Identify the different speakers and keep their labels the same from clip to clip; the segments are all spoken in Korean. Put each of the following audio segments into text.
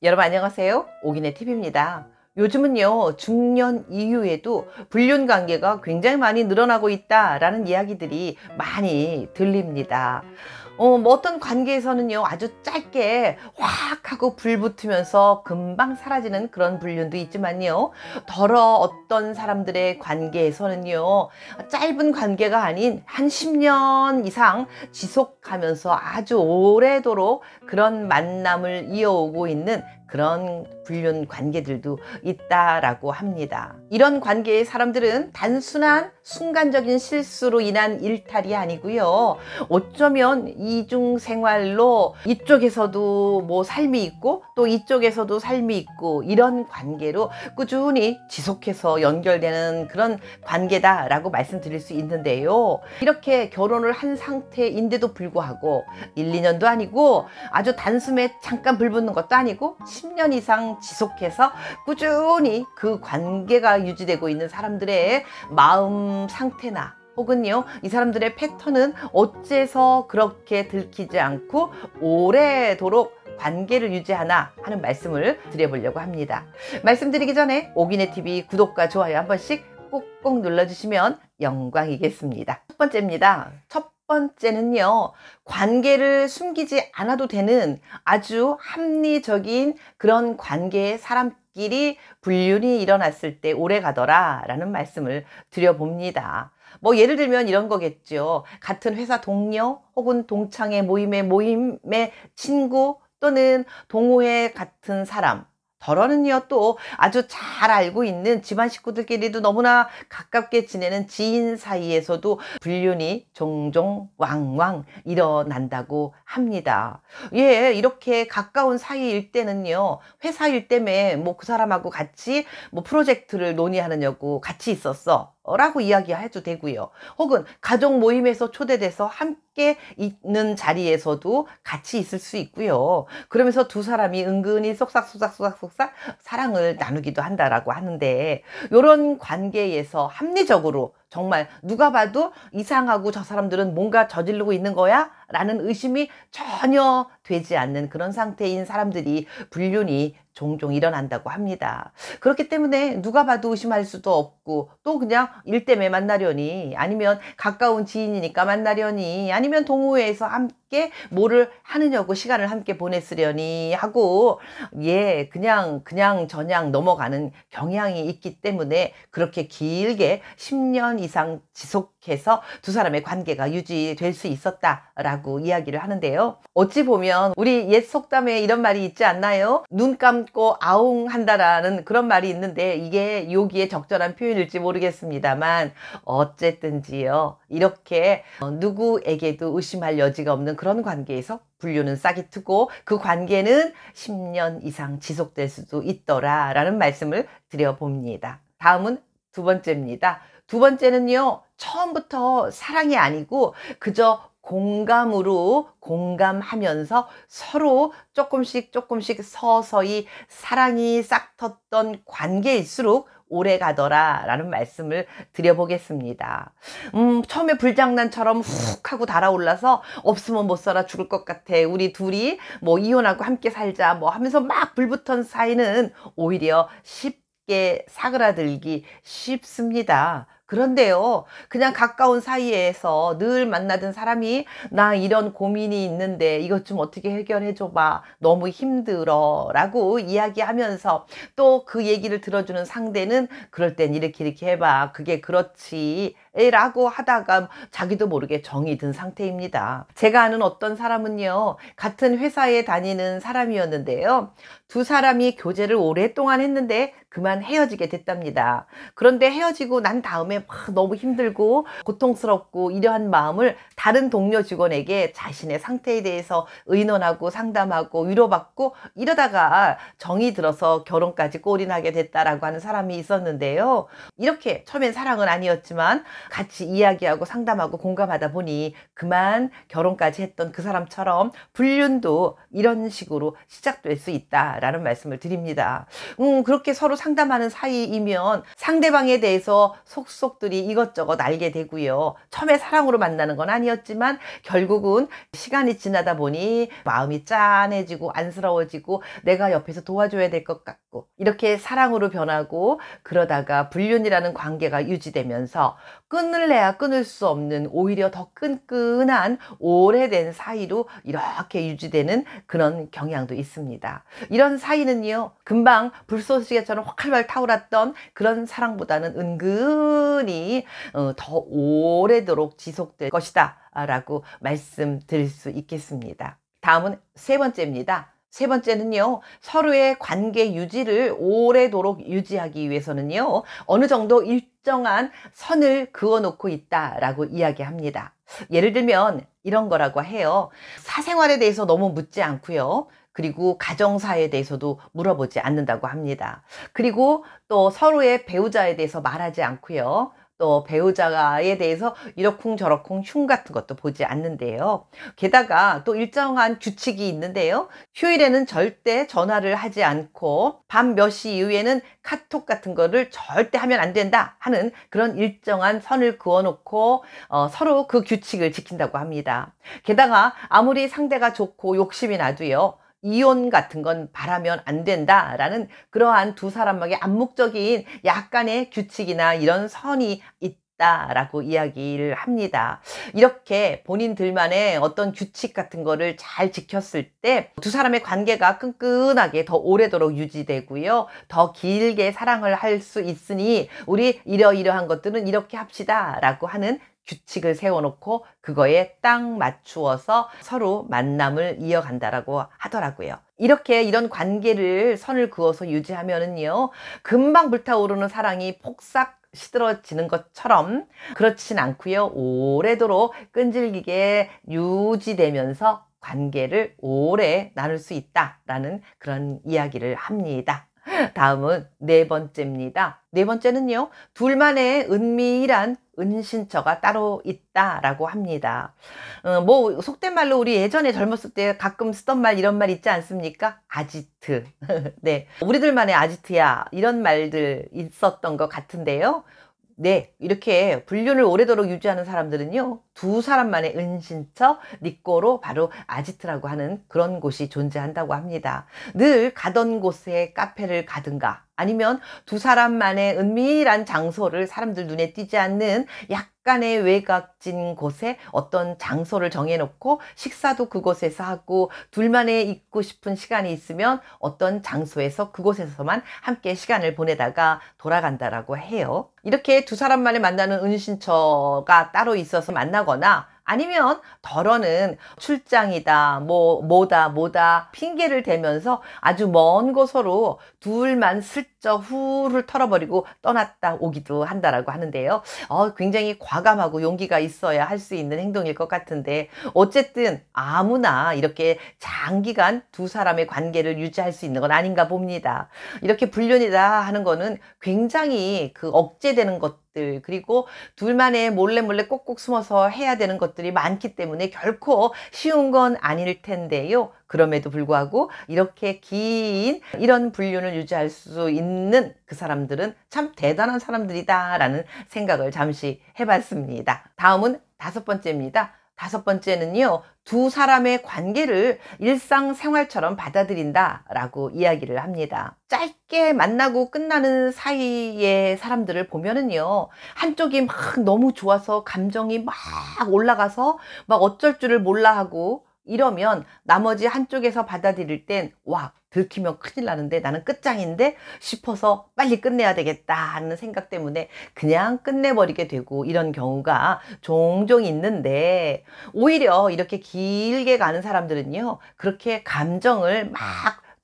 Speaker 1: 여러분 안녕하세요. 오기네 TV입니다. 요즘은요, 중년 이후에도 불륜 관계가 굉장히 많이 늘어나고 있다라는 이야기들이 많이 들립니다. 뭐 어떤 관계에서는요, 아주 짧게 확 하고 불 붙으면서 금방 사라지는 그런 불륜도 있지만요, 더러 어떤 사람들의 관계에서는요, 짧은 관계가 아닌 한 10년 이상 지속하면서 아주 오래도록 그런 만남을 이어오고 있는 그런 불륜 관계들도 있다라고 합니다. 이런 관계의 사람들은 단순한 순간적인 실수로 인한 일탈이 아니고요, 어쩌면 이중 생활로 이쪽에서도 뭐 삶이 있고 또 이쪽에서도 삶이 있고 이런 관계로 꾸준히 지속해서 연결되는 그런 관계다라고 말씀드릴 수 있는데요. 이렇게 결혼을 한 상태인데도 불구하고 1, 2년도 아니고 아주 단숨에 잠깐 불붙는 것도 아니고 10년 이상 지속해서 꾸준히 그 관계가 유지되고 있는 사람들의 마음 상태나 혹은요, 이 사람들의 패턴은 어째서 그렇게 들키지 않고 오래도록 관계를 유지하나 하는 말씀을 드려보려고 합니다. 말씀드리기 전에 오기네TV 구독과 좋아요 한 번씩 꼭꼭 눌러주시면 영광이겠습니다. 첫 번째입니다. 첫 번째는요, 관계를 숨기지 않아도 되는 아주 합리적인 그런 관계의 사람끼리 불륜이 일어났을 때 오래 가더라 라는 말씀을 드려봅니다. 뭐 예를 들면 이런 거겠죠. 같은 회사 동료 혹은 동창회 모임의 친구 또는 동호회 같은 사람, 더러는요 또 아주 잘 알고 있는 집안 식구들끼리도 너무나 가깝게 지내는 지인 사이에서도 불륜이 종종 왕왕 일어난다고 합니다. 예, 이렇게 가까운 사이일 때는요, 회사일 때문에 뭐 그 사람하고 같이 뭐 프로젝트를 논의하느냐고 같이 있었어 라고 이야기해도 되고요. 혹은 가족 모임에서 초대돼서 함께 있는 자리에서도 같이 있을 수 있고요. 그러면서 두 사람이 은근히 쏙싹 사랑을 나누기도 한다라고 하는데, 이런 관계에서 합리적으로 정말 누가 봐도 이상하고 저 사람들은 뭔가 저지르고 있는 거야? 라는 의심이 전혀 되지 않는 그런 상태인 사람들이 불륜이 종종 일어난다고 합니다. 그렇기 때문에 누가 봐도 의심할 수도 없고, 또 그냥 일 때문에 만나려니, 아니면 가까운 지인이니까 만나려니, 아니면 동호회에서 함께 뭐를 하느냐고 시간을 함께 보냈으려니 하고, 예, 그냥 저냥 넘어가는 경향이 있기 때문에 그렇게 길게 10년 이상 지속해서 두 사람의 관계가 유지될 수 있었다라고 이야기를 하는데요. 어찌 보면 우리 옛 속담에 이런 말이 있지 않나요? 눈 감고 아웅 한다라는 그런 말이 있는데, 이게 여기에 적절한 표현일지 모르겠습니다만 어쨌든지요, 이렇게 누구에게도 의심할 여지가 없는 그런 관계에서 불륜은 싹이 트고 그 관계는 10년 이상 지속될 수도 있더라 라는 말씀을 드려봅니다. 다음은 두 번째입니다. 두 번째는요, 처음부터 사랑이 아니고 그저 공감으로 공감하면서 서로 조금씩 서서히 사랑이 싹 텄던 관계일수록 오래 가더라 라는 말씀을 드려보겠습니다. 처음에 불장난처럼 훅 하고 달아올라서 없으면 못 살아 죽을 것 같아, 우리 둘이 뭐 이혼하고 함께 살자 뭐 하면서 막 불붙은 사이는 오히려 쉽게 사그라들기 쉽습니다. 그런데요, 그냥 가까운 사이에서 늘 만나던 사람이 나 이런 고민이 있는데 이것 좀 어떻게 해결해 줘봐, 너무 힘들어 라고 이야기하면서 또 그 얘기를 들어주는 상대는 그럴 땐 이렇게 해봐, 그게 그렇지 라고 하다가 자기도 모르게 정이 든 상태입니다. 제가 아는 어떤 사람은요, 같은 회사에 다니는 사람이었는데요, 두 사람이 교제를 오랫동안 했는데 그만 헤어지게 됐답니다. 그런데 헤어지고 난 다음에 막 너무 힘들고 고통스럽고 이러한 마음을 다른 동료 직원에게 자신의 상태에 대해서 의논하고 상담하고 위로받고 이러다가 정이 들어서 결혼까지 골인하게 됐다라고 하는 사람이 있었는데요. 이렇게 처음엔 사랑은 아니었지만 같이 이야기하고 상담하고 공감하다 보니 그만 결혼까지 했던 그 사람처럼 불륜도 이런 식으로 시작될 수 있다라는 말씀을 드립니다. 그렇게 서로 상담하는 사이이면 상대방에 대해서 속속 약속들이 이것저것 알게 되고요. 처음에 사랑으로 만나는 건 아니었지만 결국은 시간이 지나다 보니 마음이 짠해지고 안쓰러워지고 내가 옆에서 도와줘야 될 것 같고 이렇게 사랑으로 변하고 그러다가 불륜이라는 관계가 유지되면서 끊을래야 끊을 수 없는 오히려 더 끈끈한 오래된 사이로 이렇게 유지되는 그런 경향도 있습니다. 이런 사이는요, 금방 불쏘시개처럼 활활 타올랐던 그런 사랑보다는 은근히 더 오래도록 지속될 것이다 라고 말씀드릴 수 있겠습니다. 다음은 세 번째입니다. 세 번째는요, 서로의 관계 유지를 오래도록 유지하기 위해서는요, 어느 정도 일정한 선을 그어 놓고 있다라고 이야기합니다. 예를 들면 이런 거라고 해요. 사생활에 대해서 너무 묻지 않고요. 그리고 가정사에 대해서도 물어보지 않는다고 합니다. 그리고 또 서로의 배우자에 대해서 말하지 않고요. 또 배우자에 대해서 이러쿵저러쿵 흉 같은 것도 보지 않는데요. 게다가 또 일정한 규칙이 있는데요. 휴일에는 절대 전화를 하지 않고 밤 몇 시 이후에는 카톡 같은 거를 절대 하면 안 된다 하는 그런 일정한 선을 그어놓고 서로 그 규칙을 지킨다고 합니다. 게다가 아무리 상대가 좋고 욕심이 나도요. 이혼 같은 건 바라면 안 된다라는 그러한 두 사람에게 암묵적인 약간의 규칙이나 이런 선이 있다라고 이야기를 합니다. 이렇게 본인들만의 어떤 규칙 같은 거를 잘 지켰을 때 두 사람의 관계가 끈끈하게 더 오래도록 유지되고요. 더 길게 사랑을 할 수 있으니 우리 이러이러한 것들은 이렇게 합시다 라고 하는 규칙을 세워놓고 그거에 딱 맞추어서 서로 만남을 이어간다라고 하더라고요. 이렇게 이런 관계를 선을 그어서 유지하면은요, 금방 불타오르는 사랑이 폭삭 시들어지는 것처럼 그렇진 않고요. 오래도록 끈질기게 유지되면서 관계를 오래 나눌 수 있다라는 그런 이야기를 합니다. 다음은 네 번째입니다. 네 번째는요, 둘만의 은밀한 은신처가 따로 있다라고 합니다. 뭐 속된 말로 우리 예전에 젊었을 때 가끔 쓰던 말 이런 말 있지 않습니까? 아지트. 네, 우리들만의 아지트야 이런 말들 있었던 것 같은데요. 네, 이렇게 불륜을 오래도록 유지하는 사람들은요, 두 사람만의 은신처, 니꼬로 바로 아지트라고 하는 그런 곳이 존재한다고 합니다. 늘 가던 곳에 카페를 가든가 아니면 두 사람만의 은밀한 장소를 사람들 눈에 띄지 않는 약간의 외곽진 곳에 어떤 장소를 정해놓고 식사도 그곳에서 하고 둘만의 있고 싶은 시간이 있으면 어떤 장소에서 그곳에서만 함께 시간을 보내다가 돌아간다라고 해요. 이렇게 두 사람만의 만나는 은신처가 따로 있어서 만나거나 아니면 덜어는 출장이다, 뭐다 핑계를 대면서 아주 먼 곳으로 둘만 슬쩍 후를 털어버리고 떠났다 오기도 한다라고 하는데요. 굉장히 과감하고 용기가 있어야 할 수 있는 행동일 것 같은데 어쨌든 아무나 이렇게 장기간 두 사람의 관계를 유지할 수 있는 건 아닌가 봅니다. 이렇게 불륜이다 하는 거는 굉장히 그 억제되는 것들 그리고 둘만의 몰래 꼭꼭 숨어서 해야 되는 것들이 많기 때문에 결코 쉬운 건 아닐 텐데요. 그럼에도 불구하고 이렇게 긴 이런 불륜을 유지할 수 있는 그 사람들은 참 대단한 사람들이다 라는 생각을 잠시 해봤습니다. 다음은 다섯 번째입니다. 다섯 번째는요, 두 사람의 관계를 일상생활처럼 받아들인다 라고 이야기를 합니다. 짧게 만나고 끝나는 사이의 사람들을 보면은요, 한쪽이 막 너무 좋아서 감정이 막 올라가서 막 어쩔 줄을 몰라 하고 이러면 나머지 한쪽에서 받아들일 땐 와, 들키면 큰일 나는데 나는 끝장인데 싶어서 빨리 끝내야 되겠다 하는 생각 때문에 그냥 끝내버리게 되고 이런 경우가 종종 있는데 오히려 이렇게 길게 가는 사람들은요, 그렇게 감정을 막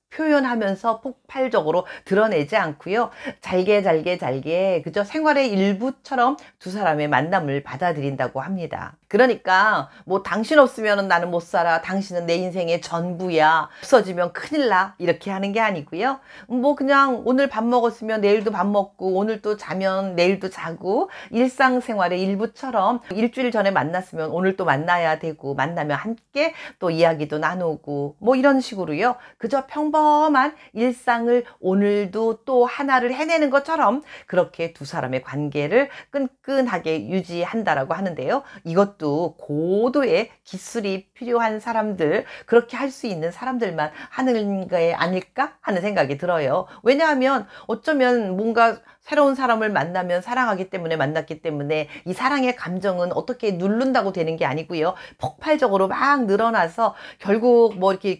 Speaker 1: 표현하면서 폭발적으로 드러내지 않고요. 잘게 그저 생활의 일부처럼 두 사람의 만남을 받아들인다고 합니다. 그러니까 뭐 당신 없으면 나는 못 살아. 당신은 내 인생의 전부야. 없어지면 큰일 나. 이렇게 하는 게 아니고요. 뭐 그냥 오늘 밥 먹었으면 내일도 밥 먹고 오늘 또 자면 내일도 자고 일상생활의 일부처럼 일주일 전에 만났으면 오늘 또 만나야 되고 만나면 함께 또 이야기도 나누고 뭐 이런 식으로요. 그저 평범한 일상을 오늘도 또 하나를 해내는 것처럼 그렇게 두 사람의 관계를 끈끈하게 유지한다라고 하는데요. 이것도 고도의 기술이 필요한 사람들, 그렇게 할 수 있는 사람들만 하는 게 아닐까 하는 생각이 들어요. 왜냐하면 어쩌면 뭔가 새로운 사람을 만나면 사랑하기 때문에 만났기 때문에 이 사랑의 감정은 어떻게 누른다고 되는 게 아니고요. 폭발적으로 막 늘어나서 결국 뭐 이렇게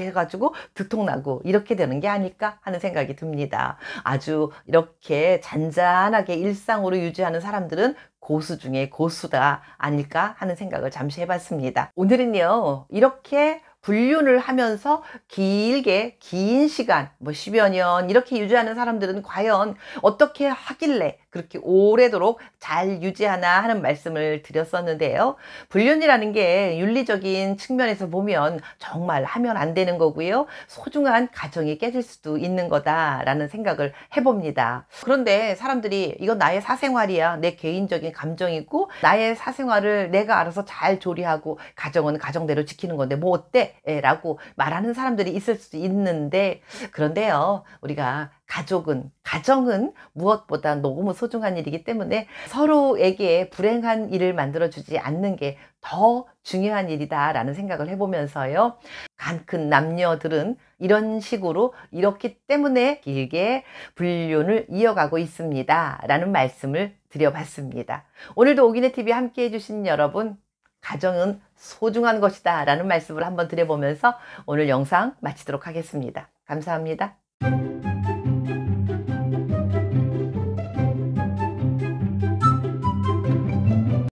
Speaker 1: 해가지고 들통나고 이렇게 되는 게 아닐까 하는 생각이 듭니다. 아주 이렇게 잔잔하게 일상으로 유지하는 사람들은 고수 중에 고수가 아닐까 하는 생각을 잠시 해봤습니다. 오늘은요, 이렇게 불륜을 하면서 길게 긴 시간 뭐 10여 년 이렇게 유지하는 사람들은 과연 어떻게 하길래 그렇게 오래도록 잘 유지하나 하는 말씀을 드렸었는데요. 불륜이라는 게 윤리적인 측면에서 보면 정말 하면 안 되는 거고요. 소중한 가정이 깨질 수도 있는 거다라는 생각을 해봅니다. 그런데 사람들이 이건 나의 사생활이야. 내 개인적인 감정이고 나의 사생활을 내가 알아서 잘 조리하고 가정은 가정대로 지키는 건데 뭐 어때? 라고 말하는 사람들이 있을 수 있는데 그런데요. 우리가 가정은 무엇보다 너무 소중한 일이기 때문에 서로에게 불행한 일을 만들어주지 않는 게 더 중요한 일이다라는 생각을 해보면서요. 간 큰 남녀들은 이런 식으로 이렇기 때문에 길게 불륜을 이어가고 있습니다. 라는 말씀을 드려봤습니다. 오늘도 오기네TV 함께 해주신 여러분, 가정은 소중한 것이다 라는 말씀을 한번 드려보면서 오늘 영상 마치도록 하겠습니다. 감사합니다.